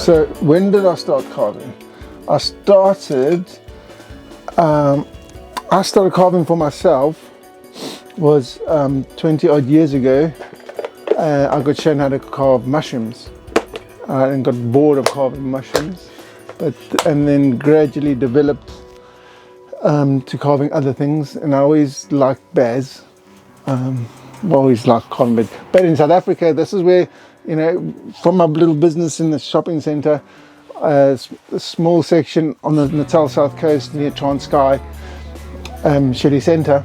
So when did I start carving? I started carving for myself was 20 odd years ago. I got shown how to carve mushrooms and got bored of carving mushrooms, and then gradually developed to carving other things. And I always liked bears. Always liked carving, but in South Africa, this is where, you know, from my little business in the shopping centre, a small section on the Natal South Coast near Transkei, Shelley Centre,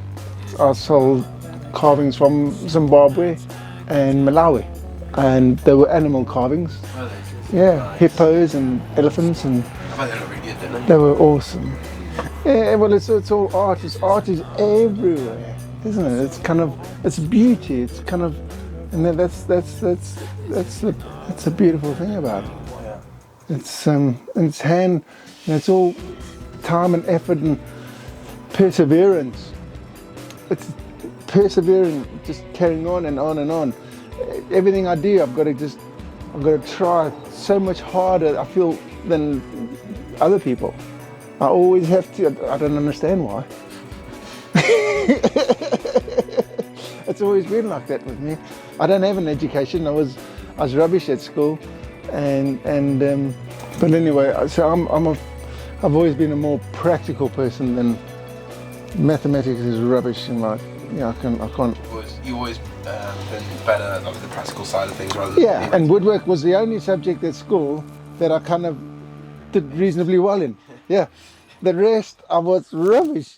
I sold carvings from Zimbabwe and Malawi, and they were animal carvings. Oh, they? Yeah, Nice. Hippos and elephants, and I bet they look really good, didn't they were awesome. Yeah, well, it's all art. Art is everywhere, isn't it? It's kind of, it's beauty. It's kind of, and that's the beautiful thing about it. Yeah. It's hand, you know, it's all time and effort and perseverance. It's persevering, just carrying on and on and on. Everything I do, I've got to try so much harder, I feel, than other people. I always have to. I don't understand why. It's always been like that with me. I don't have an education. I was rubbish at school, but anyway, so I've always been a more practical person than mathematics is rubbish in life. Yeah, I can't. You always been better at like the practical side of things rather than Yeah, and woodwork was the only subject at school that I kind of did reasonably well in. Yeah, the rest I was rubbish.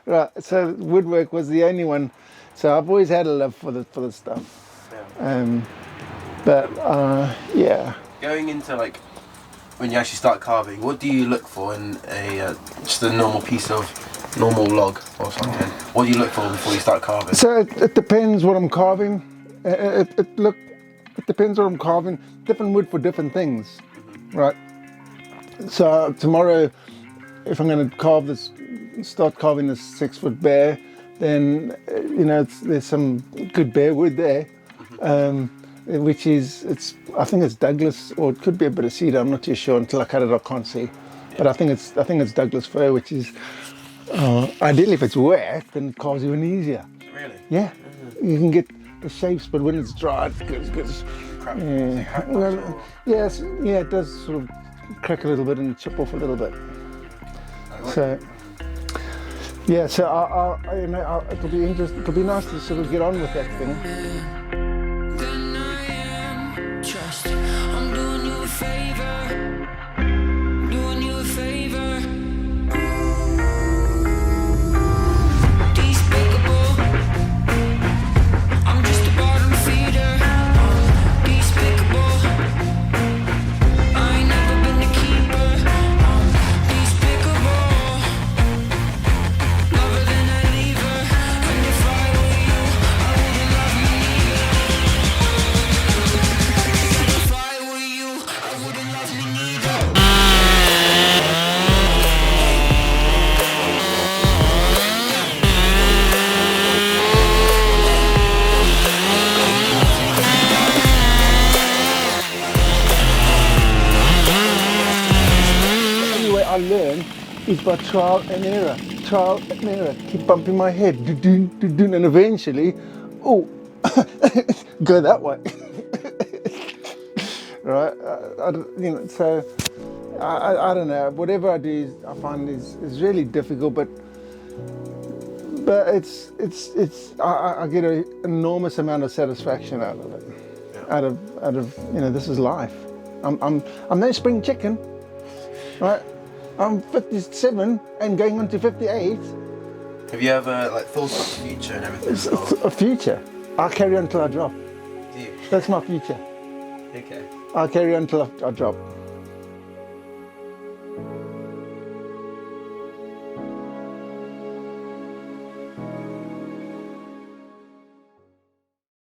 Right, so woodwork was the only one. So I've always had a love for the stuff. Yeah. Yeah. Going into like when you actually start carving, what do you look for in a just a normal piece of normal log or something? What do you look for before you start carving? So it depends what I'm carving. It depends what I'm carving. Different wood for different things, right? So tomorrow, if I'm going to start carving this 6-foot bear, then you know there's some good bear wood there, which is I think it's Douglas, or it could be a bit of cedar. I'm not too sure until I cut it. I can't see, but I think it's Douglas fir, which is ideally if it's wet, then it carves even easier. Really? Yeah, you can get the shapes, but when it's dry, it's good. Crap. Yeah. Well, yes, yeah, it does sort of crack a little bit and chip off a little bit. So, yeah, so it'll be interesting. It'll be nice to sort of get on with that thing. Then I am trust. I'm doing you a favor. Doing you a favor. Despicable. I'm just a bottom feeder. Despicable. I ain't never been the keeper. Despicable. Lover than a leaver. And if I were you, I wouldn't love me neither. If I were you, I wouldn't love me neither. The only way I learn is by trial and error. Trial and error. Keep bumping my head, and eventually, oh, go that way. Right? So I don't know. Whatever I do, I find is really difficult, but I get an enormous amount of satisfaction out of it. Yeah. Out of this is life. I'm no spring chicken, right? I'm 57 and going on to 58. Have you ever like thought of the future and everything? It's a future. I'll carry on till I drop. Do you? That's my future. Okay. I'll carry on till I drop.